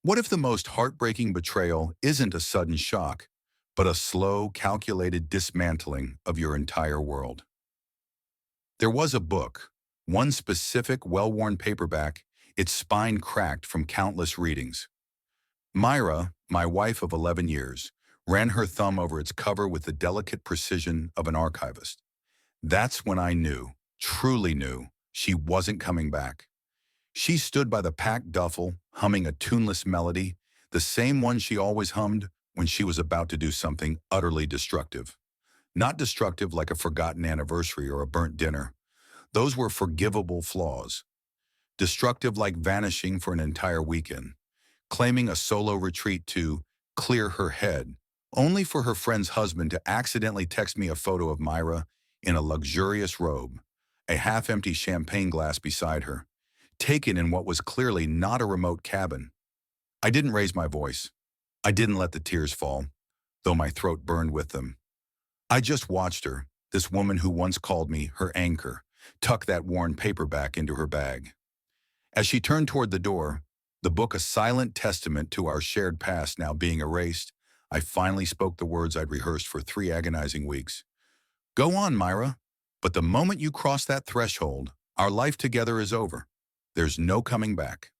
What if the most heartbreaking betrayal isn't a sudden shock, but a slow, calculated dismantling of your entire world? There was a book, one specific, well-worn paperback, its spine cracked from countless readings. Myra, my wife of 11 years, ran her thumb over its cover with the delicate precision of an archivist. That's when I knew, truly knew, she wasn't coming back. She stood by the packed duffel, humming a tuneless melody, the same one she always hummed when she was about to do something utterly destructive. Not destructive like a forgotten anniversary or a burnt dinner. Those were forgivable flaws. Destructive like vanishing for an entire weekend, claiming a solo retreat to clear her head, only for her friend's husband to accidentally text me a photo of Myra in a luxurious robe, a half-empty champagne glass beside her, taken in what was clearly not a remote cabin. I didn't raise my voice. I didn't let the tears fall, though my throat burned with them. I just watched her, this woman who once called me her anchor, tuck that worn paperback into her bag. As she turned toward the door, the book a silent testament to our shared past now being erased, I finally spoke the words I'd rehearsed for 3 agonizing weeks. Go on, Myra. But the moment you cross that threshold, our life together is over. There's no coming back.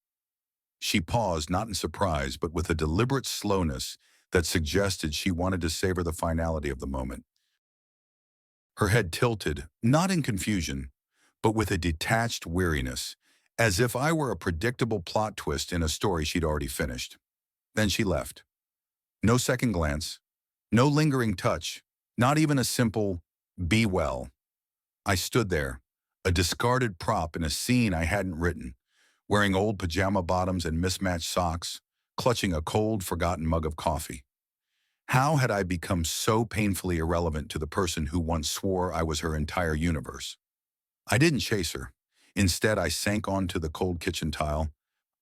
She paused, not in surprise, but with a deliberate slowness that suggested she wanted to savor the finality of the moment. Her head tilted, not in confusion, but with a detached weariness, as if I were a predictable plot twist in a story she'd already finished. Then she left. No second glance, no lingering touch, not even a simple, be well. I stood there, a discarded prop in a scene I hadn't written, wearing old pajama bottoms and mismatched socks, clutching a cold, forgotten mug of coffee. How had I become so painfully irrelevant to the person who once swore I was her entire universe? I didn't chase her. Instead, I sank onto the cold kitchen tile,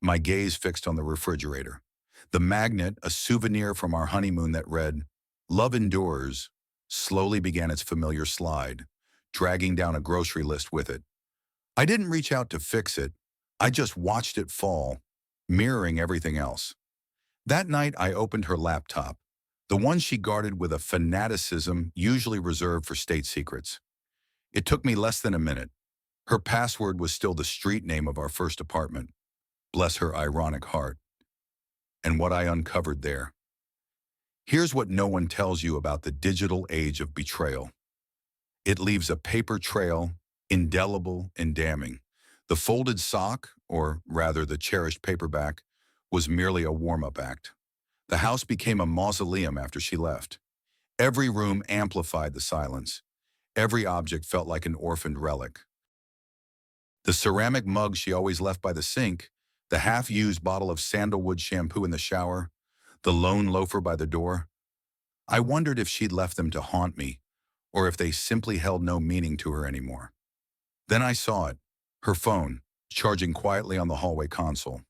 my gaze fixed on the refrigerator. The magnet, a souvenir from our honeymoon that read, "Love endures," slowly began its familiar slide, dragging down a grocery list with it. I didn't reach out to fix it. I just watched it fall, mirroring everything else. That night, I opened her laptop, the one she guarded with a fanaticism usually reserved for state secrets. It took me less than a minute. Her password was still the street name of our first apartment. Bless her ironic heart. And what I uncovered there. Here's what no one tells you about the digital age of betrayal. It leaves a paper trail, indelible and damning. The folded sock, or rather the cherished paperback, was merely a warm-up act. The house became a mausoleum after she left. Every room amplified the silence. Every object felt like an orphaned relic. The ceramic mug she always left by the sink, the half-used bottle of sandalwood shampoo in the shower, the lone loafer by the door. I wondered if she'd left them to haunt me, or if they simply held no meaning to her anymore. Then I saw it, her phone, charging quietly on the hallway console.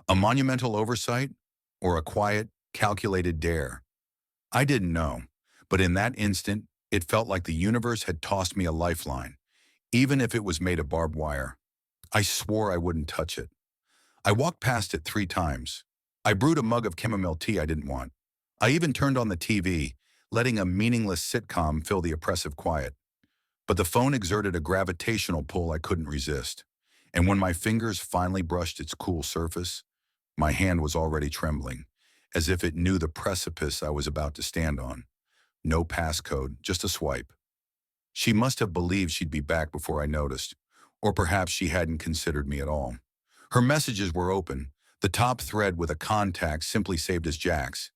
A monumental oversight, or a quiet, calculated dare? I didn't know, but in that instant, it felt like the universe had tossed me a lifeline, even if it was made of barbed wire. I swore I wouldn't touch it. I walked past it 3 times. I brewed a mug of chamomile tea I didn't want. I even turned on the TV, letting a meaningless sitcom fill the oppressive quiet. But the phone exerted a gravitational pull I couldn't resist. And when my fingers finally brushed its cool surface, my hand was already trembling, as if it knew the precipice I was about to stand on. No passcode, just a swipe. She must have believed she'd be back before I noticed, or perhaps she hadn't considered me at all. Her messages were open, the top thread with a contact simply saved as Jax.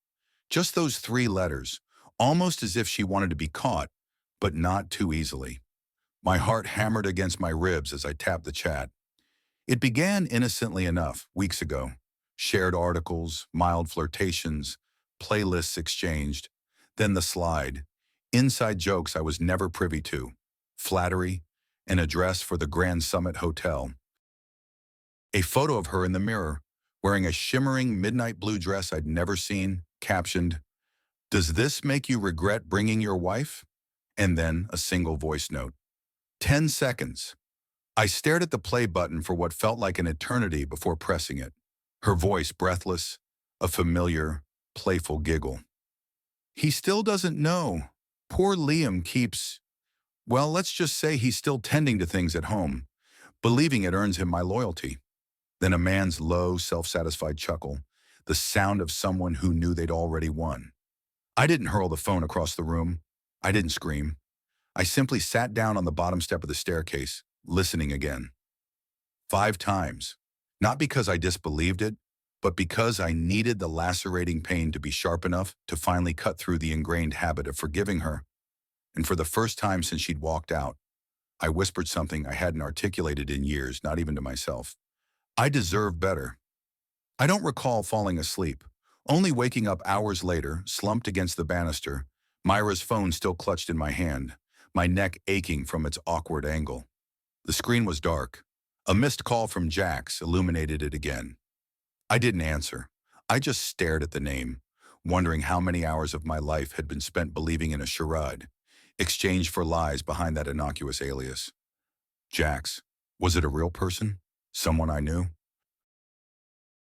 Just those 3 letters, almost as if she wanted to be caught, but not too easily. My heart hammered against my ribs as I tapped the chat. It began innocently enough, weeks ago. Shared articles, mild flirtations, playlists exchanged. Then the slide. Inside jokes I was never privy to. Flattery, an address for the Grand Summit Hotel. A photo of her in the mirror, wearing a shimmering midnight blue dress I'd never seen, captioned, "Does this make you regret bringing your wife?" And then a single voice note. 10 seconds. I stared at the play button for what felt like an eternity before pressing it. Her voice breathless, A familiar, playful giggle. He still doesn't know. Poor Liam keeps, well, let's just say he's still tending to things at home, believing it earns him my loyalty. Then a man's low, self-satisfied chuckle, the sound of someone who knew they'd already won. I didn't hurl the phone across the room. I didn't scream. I simply sat down on the bottom step of the staircase, listening again. 5 times. Not because I disbelieved it, but because I needed the lacerating pain to be sharp enough to finally cut through the ingrained habit of forgiving her. And for the first time since she'd walked out, I whispered something I hadn't articulated in years, not even to myself. I deserve better. I don't recall falling asleep, only waking up hours later, slumped against the banister, Myra's phone still clutched in my hand, my neck aching from its awkward angle. The screen was dark. A missed call from Jax illuminated it again. I didn't answer. I just stared at the name, wondering how many hours of my life had been spent believing in a charade, exchanged for lies behind that innocuous alias. Jax. Was it a real person? Someone I knew?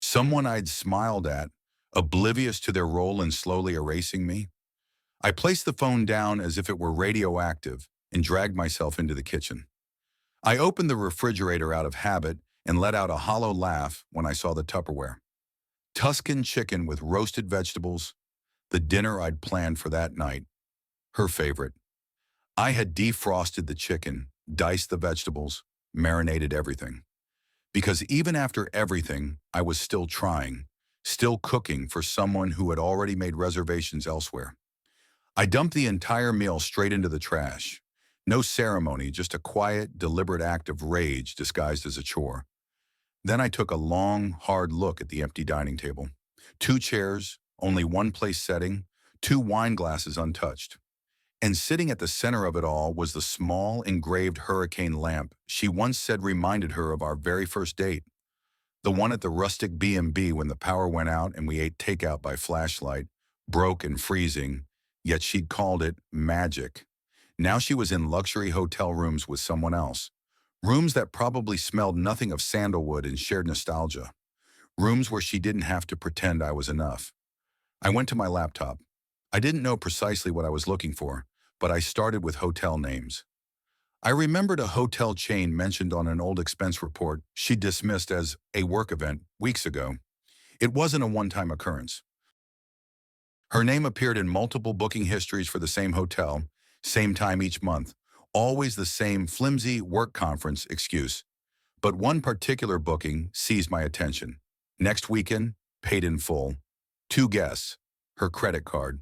Someone I'd smiled at, oblivious to their role in slowly erasing me? I placed the phone down as if it were radioactive and dragged myself into the kitchen. I opened the refrigerator out of habit and let out a hollow laugh when I saw the Tupperware. Tuscan chicken with roasted vegetables, the dinner I'd planned for that night. Her favorite. I had defrosted the chicken, diced the vegetables, marinated everything. Because even after everything, I was still trying, still cooking for someone who had already made reservations elsewhere. I dumped the entire meal straight into the trash. No ceremony, just a quiet, deliberate act of rage disguised as a chore. Then I took a long, hard look at the empty dining table. 2 chairs, only one place setting, 2 wine glasses untouched. And sitting at the center of it all was the small, engraved hurricane lamp she once said reminded her of our very first date. The one at the rustic B&B when the power went out and we ate takeout by flashlight, broke and freezing, yet she'd called it magic. Now she was in luxury hotel rooms with someone else. Rooms that probably smelled nothing of sandalwood and shared nostalgia. Rooms where she didn't have to pretend I was enough. I went to my laptop. I didn't know precisely what I was looking for, but I started with hotel names. I remembered a hotel chain mentioned on an old expense report she dismissed as a work event weeks ago. It wasn't a one-time occurrence. Her name appeared in multiple booking histories for the same hotel, same time each month, always the same flimsy work conference excuse. But one particular booking seized my attention. Next weekend, paid in full. 2 guests, her credit card.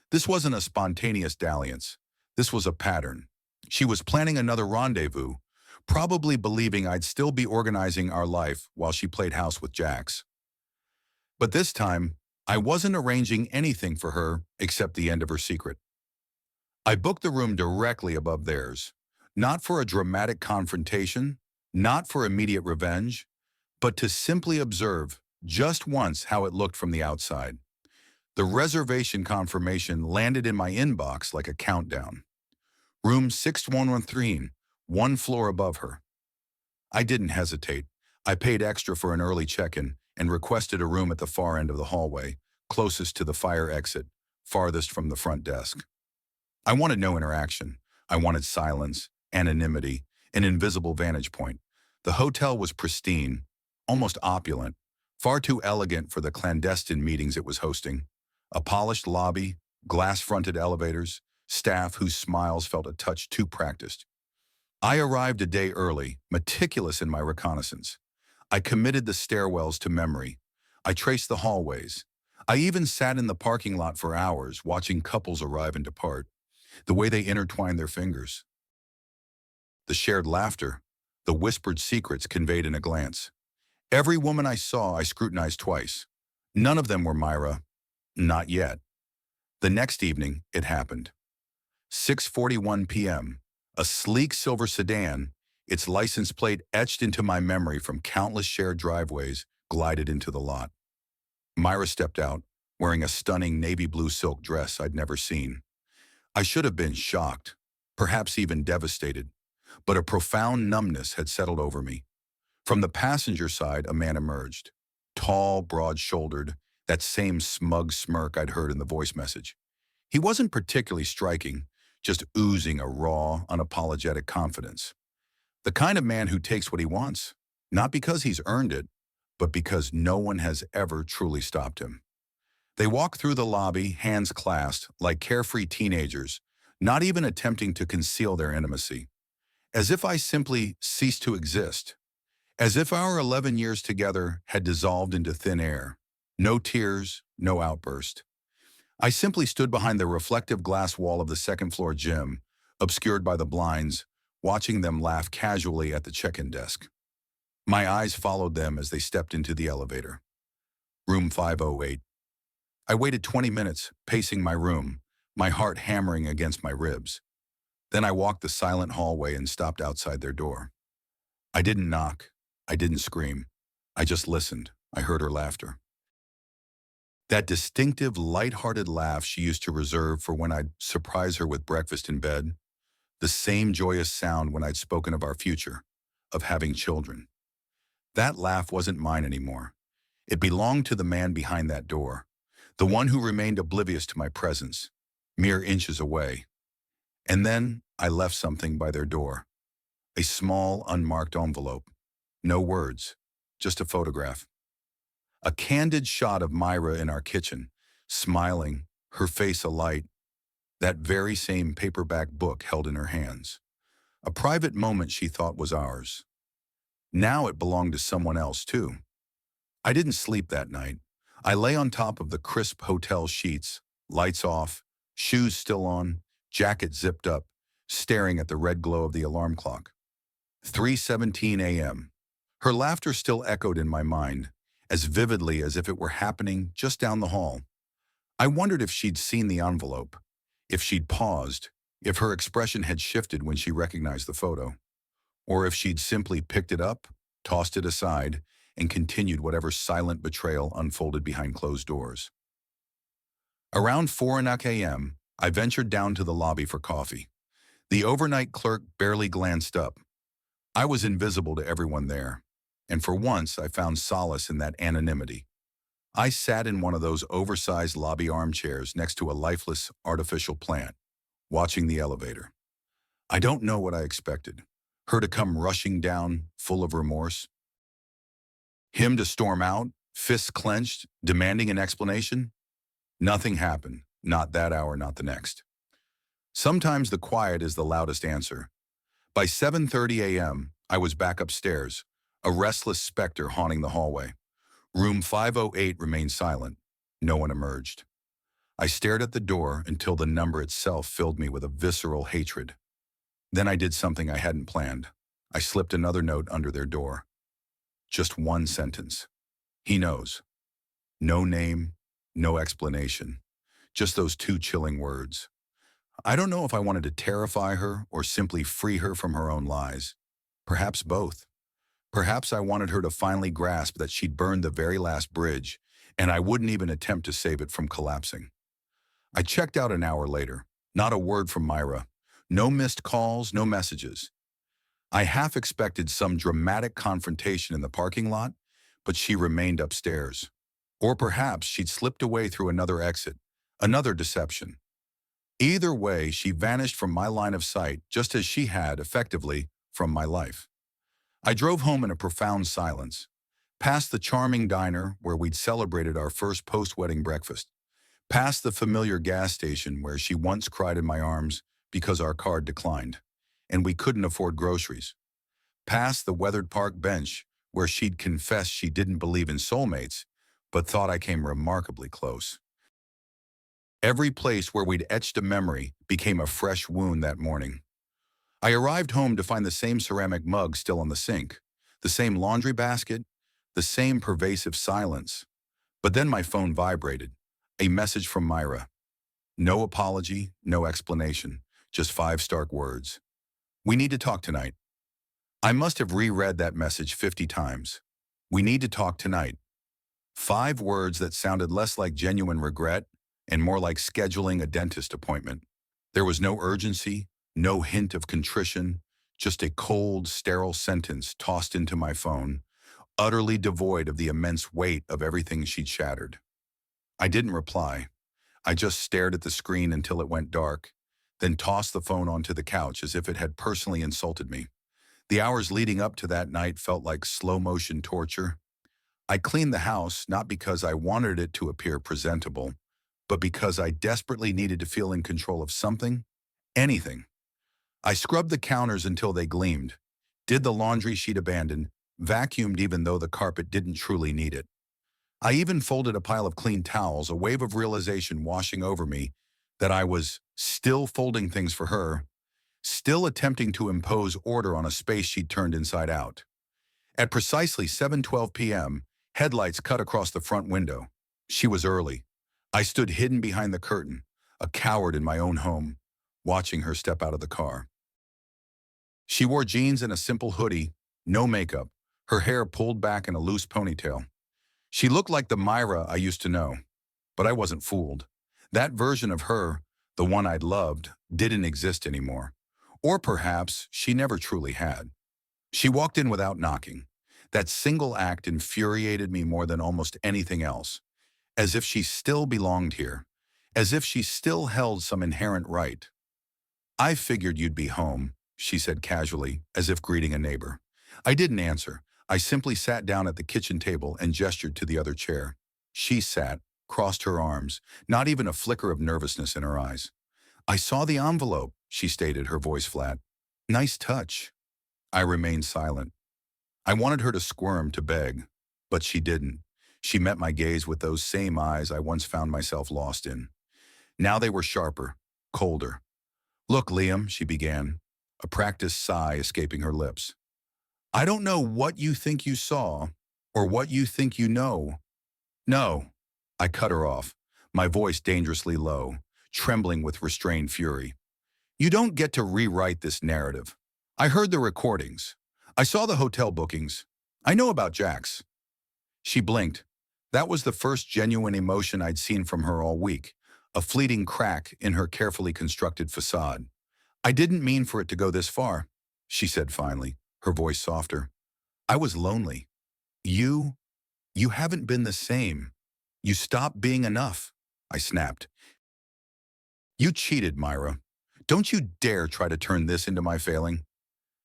This wasn't a spontaneous dalliance. This was a pattern. She was planning another rendezvous, probably believing I'd still be organizing our life while she played house with Jax. But this time, I wasn't arranging anything for her except the end of her secret. I booked the room directly above theirs, not for a dramatic confrontation, not for immediate revenge, but to simply observe, just once, how it looked from the outside. The reservation confirmation landed in my inbox like a countdown. Room 6113, 1 floor above her. I didn't hesitate. I paid extra for an early check-in and requested a room at the far end of the hallway, closest to the fire exit, farthest from the front desk. I wanted no interaction. I wanted silence, anonymity, an invisible vantage point. The hotel was pristine, almost opulent, far too elegant for the clandestine meetings it was hosting. A polished lobby, glass-fronted elevators, staff whose smiles felt a touch too practiced. I arrived a day early, meticulous in my reconnaissance. I committed the stairwells to memory. I traced the hallways. I even sat in the parking lot for hours, watching couples arrive and depart, the way they intertwined their fingers. The shared laughter, the whispered secrets conveyed in a glance. Every woman I saw, I scrutinized twice. None of them were Myra. Not yet. The next evening, it happened. 6:41 p.m., a sleek silver sedan, its license plate etched into my memory from countless shared driveways, glided into the lot. Myra stepped out, wearing a stunning navy blue silk dress I'd never seen. I should have been shocked, perhaps even devastated, but a profound numbness had settled over me. From the passenger side, a man emerged. Tall, broad-shouldered, that same smug smirk I'd heard in the voice message. He wasn't particularly striking, just oozing a raw, unapologetic confidence. The kind of man who takes what he wants, not because he's earned it, but because no one has ever truly stopped him. They walked through the lobby, hands clasped, like carefree teenagers, not even attempting to conceal their intimacy, as if I simply ceased to exist, as if our 11 years together had dissolved into thin air. No tears, no outburst. I simply stood behind the reflective glass wall of the second-floor gym, obscured by the blinds, watching them laugh casually at the check-in desk. My eyes followed them as they stepped into the elevator. Room 508. I waited 20 minutes, pacing my room, my heart hammering against my ribs. Then I walked the silent hallway and stopped outside their door. I didn't knock. I didn't scream. I just listened. I heard her laughter. That distinctive, light-hearted laugh she used to reserve for when I'd surprise her with breakfast in bed. The same joyous sound when I'd spoken of our future, of having children. That laugh wasn't mine anymore. It belonged to the man behind that door, the one who remained oblivious to my presence, mere inches away. And then I left something by their door. A small, unmarked envelope. No words, just a photograph. A candid shot of Myra in our kitchen, smiling, her face alight, that very same paperback book held in her hands. A private moment she thought was ours. Now it belonged to someone else, too. I didn't sleep that night. I lay on top of the crisp hotel sheets, lights off, shoes still on, jacket zipped up, staring at the red glow of the alarm clock. 3:17 a.m. Her laughter still echoed in my mind, as vividly as if it were happening just down the hall. I wondered if she'd seen the envelope, if she'd paused, if her expression had shifted when she recognized the photo, or if she'd simply picked it up, tossed it aside, and continued whatever silent betrayal unfolded behind closed doors. Around 4 a.m., I ventured down to the lobby for coffee. The overnight clerk barely glanced up. I was invisible to everyone there, and for once I found solace in that anonymity. I sat in one of those oversized lobby armchairs next to a lifeless, artificial plant, watching the elevator. I don't know what I expected. Her to come rushing down, full of remorse. Him to storm out, fists clenched, demanding an explanation. Nothing happened, not that hour, not the next. Sometimes the quiet is the loudest answer. By 7:30 a.m., I was back upstairs, a restless specter haunting the hallway. Room 508 remained silent. No one emerged. I stared at the door until the number itself filled me with a visceral hatred. Then I did something I hadn't planned. I slipped another note under their door. Just one sentence. He knows. No name, no explanation. Just those two chilling words. I don't know if I wanted to terrify her or simply free her from her own lies. Perhaps both. Perhaps I wanted her to finally grasp that she'd burned the very last bridge, and I wouldn't even attempt to save it from collapsing. I checked out an hour later. Not a word from Myra. No missed calls, no messages. I half expected some dramatic confrontation in the parking lot, but she remained upstairs. Or perhaps she'd slipped away through another exit, another deception. Either way, she vanished from my line of sight, just as she had, effectively, from my life. I drove home in a profound silence, past the charming diner where we'd celebrated our first post-wedding breakfast, past the familiar gas station where she once cried in my arms because our card declined, and we couldn't afford groceries, past the weathered park bench where she'd confessed she didn't believe in soulmates, but thought I came remarkably close. Every place where we'd etched a memory became a fresh wound that morning. I arrived home to find the same ceramic mug still on the sink, the same laundry basket, the same pervasive silence. But then my phone vibrated, a message from Myra. No apology, no explanation, just 5 stark words. We need to talk tonight. I must have reread that message 50 times. We need to talk tonight. 5 words that sounded less like genuine regret and more like scheduling a dentist appointment. There was no urgency, no hint of contrition, just a cold, sterile sentence tossed into my phone, utterly devoid of the immense weight of everything she'd shattered. I didn't reply. I just stared at the screen until it went dark, then tossed the phone onto the couch as if it had personally insulted me. The hours leading up to that night felt like slow-motion torture. I cleaned the house not because I wanted it to appear presentable, but because I desperately needed to feel in control of something, anything. I scrubbed the counters until they gleamed, did the laundry she'd abandoned, vacuumed even though the carpet didn't truly need it. I even folded a pile of clean towels, a wave of realization washing over me that I was still folding things for her, still attempting to impose order on a space she'd turned inside out. At precisely 7:12 p.m., headlights cut across the front window. She was early. I stood hidden behind the curtain, a coward in my own home, watching her step out of the car. She wore jeans and a simple hoodie, no makeup, her hair pulled back in a loose ponytail. She looked like the Myra I used to know, but I wasn't fooled. That version of her, the one I'd loved, didn't exist anymore. Or perhaps she never truly had. She walked in without knocking. That single act infuriated me more than almost anything else. As if she still belonged here. As if she still held some inherent right. "I figured you'd be home," she said casually, as if greeting a neighbor. I didn't answer. I simply sat down at the kitchen table and gestured to the other chair. She sat, crossed her arms, not even a flicker of nervousness in her eyes. "I saw the envelope," she stated, her voice flat. "Nice touch." I remained silent. I wanted her to squirm, to beg, but she didn't. She met my gaze with those same eyes I once found myself lost in. Now they were sharper, colder. "Look, Liam," she began, a practiced sigh escaping her lips. "I don't know what you think you saw, or what you think you know." "No." I cut her off, my voice dangerously low, trembling with restrained fury. "You don't get to rewrite this narrative. I heard the recordings. I saw the hotel bookings. I know about Jax." She blinked. That was the first genuine emotion I'd seen from her all week, a fleeting crack in her carefully constructed facade. "I didn't mean for it to go this far," she said finally, her voice softer. "I was lonely. You haven't been the same. You stopped being enough," I snapped. "You cheated, Myra. Don't you dare try to turn this into my failing."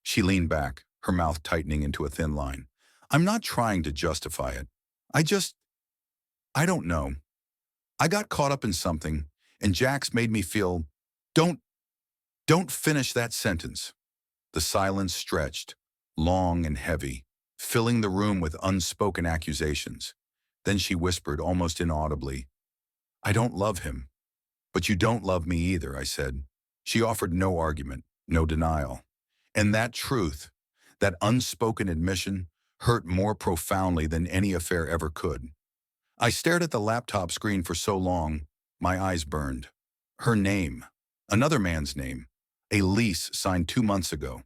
She leaned back, her mouth tightening into a thin line. "I'm not trying to justify it. I don't know. I got caught up in something, and Jax made me feel, don't finish that sentence." The silence stretched, long and heavy, filling the room with unspoken accusations. Then she whispered, almost inaudibly, "I don't love him." "But you don't love me either," I said. She offered no argument, no denial. And that truth, that unspoken admission, hurt more profoundly than any affair ever could. I stared at the laptop screen for so long, my eyes burned. Her name, another man's name, a lease signed 2 months ago.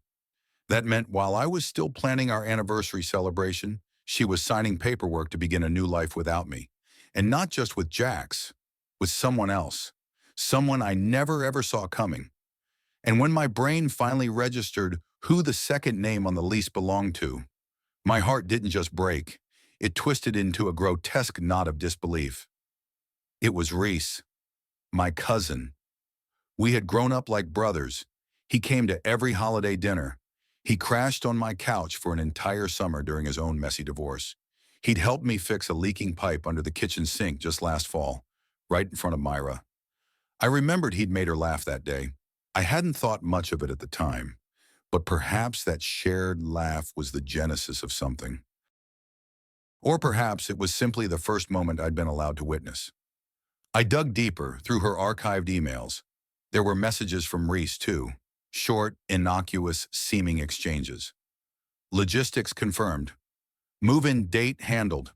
That meant while I was still planning our anniversary celebration, she was signing paperwork to begin a new life without me. And not just with Jax, with someone else. Someone I never ever saw coming. And when my brain finally registered who the second name on the lease belonged to, my heart didn't just break. It twisted into a grotesque knot of disbelief. It was Reese, my cousin. We had grown up like brothers. He came to every holiday dinner. He crashed on my couch for an entire summer during his own messy divorce. He'd helped me fix a leaking pipe under the kitchen sink just last fall, right in front of Myra. I remembered he'd made her laugh that day. I hadn't thought much of it at the time, but perhaps that shared laugh was the genesis of something. Or perhaps it was simply the first moment I'd been allowed to witness. I dug deeper through her archived emails. There were messages from Reese, too. Short, innocuous, seeming exchanges. Logistics confirmed. Move-in date handled.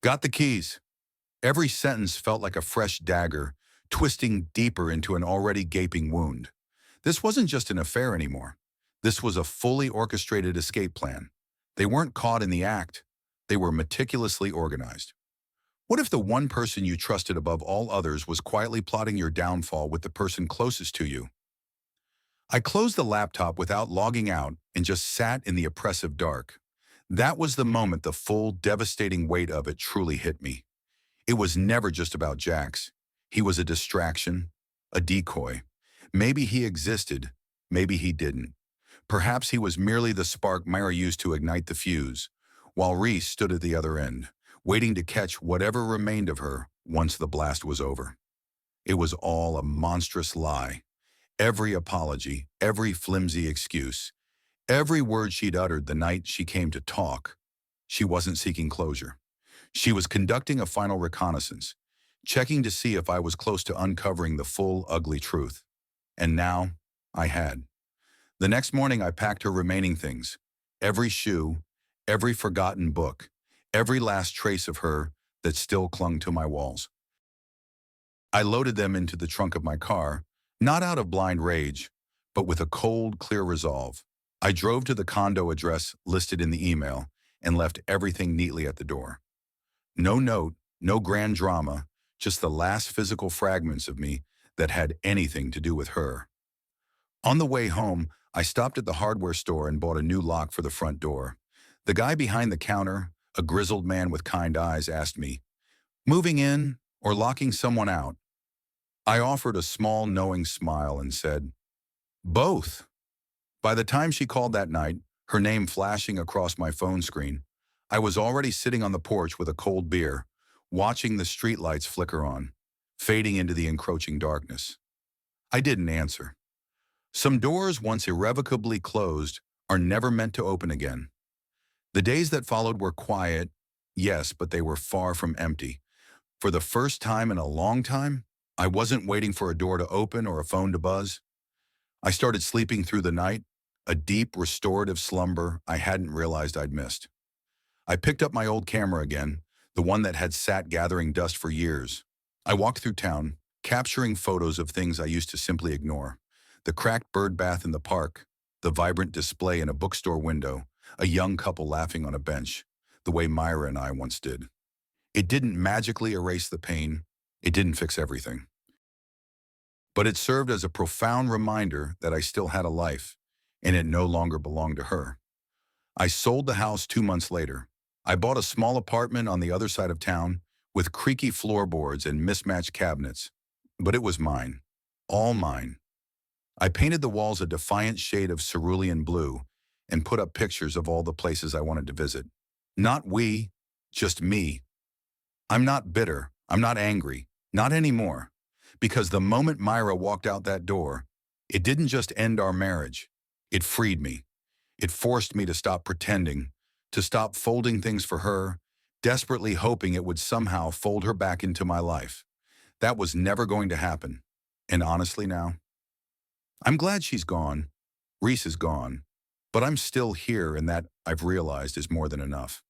Got the keys. Every sentence felt like a fresh dagger, twisting deeper into an already gaping wound. This wasn't just an affair anymore. This was a fully orchestrated escape plan. They weren't caught in the act. They were meticulously organized. What if the one person you trusted above all others was quietly plotting your downfall with the person closest to you? I closed the laptop without logging out and just sat in the oppressive dark. That was the moment the full, devastating weight of it truly hit me. It was never just about Jax. He was a distraction, a decoy. Maybe he existed, maybe he didn't. Perhaps he was merely the spark Myra used to ignite the fuse, while Reese stood at the other end, waiting to catch whatever remained of her once the blast was over. It was all a monstrous lie. Every apology, every flimsy excuse, every word she'd uttered the night she came to talk, she wasn't seeking closure. She was conducting a final reconnaissance, checking to see if I was close to uncovering the full, ugly truth. And now, I had. The next morning, I packed her remaining things. Every shoe, every forgotten book, every last trace of her that still clung to my walls. I loaded them into the trunk of my car, not out of blind rage, but with a cold, clear resolve. I drove to the condo address listed in the email and left everything neatly at the door. No note, no grand drama, just the last physical fragments of me that had anything to do with her. On the way home, I stopped at the hardware store and bought a new lock for the front door. The guy behind the counter, a grizzled man with kind eyes, asked me, "Moving in or locking someone out?" I offered a small, knowing smile and said, "Both." By the time she called that night, her name flashing across my phone screen, I was already sitting on the porch with a cold beer, watching the streetlights flicker on, fading into the encroaching darkness. I didn't answer. Some doors, once irrevocably closed, are never meant to open again. The days that followed were quiet, yes, but they were far from empty. For the first time in a long time, I wasn't waiting for a door to open or a phone to buzz. I started sleeping through the night, a deep, restorative slumber I hadn't realized I'd missed. I picked up my old camera again, the one that had sat gathering dust for years. I walked through town, capturing photos of things I used to simply ignore. The cracked bird bath in the park, the vibrant display in a bookstore window, a young couple laughing on a bench, the way Myra and I once did. It didn't magically erase the pain. It didn't fix everything. But it served as a profound reminder that I still had a life, and it no longer belonged to her. I sold the house 2 months later. I bought a small apartment on the other side of town with creaky floorboards and mismatched cabinets. But it was mine. All mine. I painted the walls a defiant shade of cerulean blue and put up pictures of all the places I wanted to visit. Not we, just me. I'm not bitter. I'm not angry. Not anymore. Because the moment Myra walked out that door, it didn't just end our marriage. It freed me. It forced me to stop pretending, to stop folding things for her, desperately hoping it would somehow fold her back into my life. That was never going to happen. And honestly now, I'm glad she's gone. Reese is gone. But I'm still here, and that, I've realized, is more than enough.